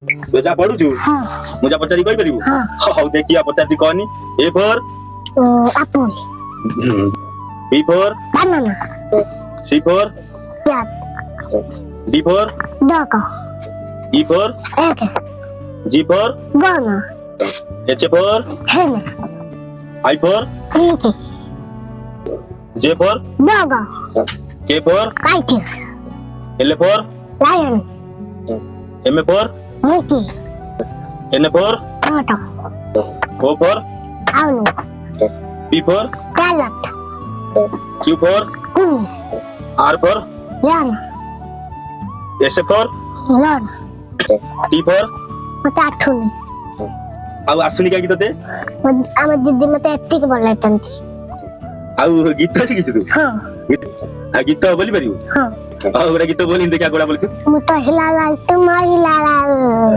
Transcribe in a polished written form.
तू जा पढुछु हां मुझे पचारी कहि परिबु हां हौ देखिया पचारी कहनी A for apple B for banana C for cat D for dog E for egg G for banana H for hen I for monkey J for dog K for kite L for lion M for monkey N for turtle O for owl P for parrot Q for queen R for lion S for lion T for potato आउ आसुनी का गीत दे ଆମ ଦିଦି ମତେ ଏତିକି ଭଲ ଲାଗନ୍ତି आउ गीत शिखिछु तू ହଁ आ गीत बोली परिबु ହଁ आ गोरा गीत बोली देखा गोरा बोलछु ମୁଁ ତ ହିଲା ଲାଲ ତୁମ ହିଲା ଲାଲ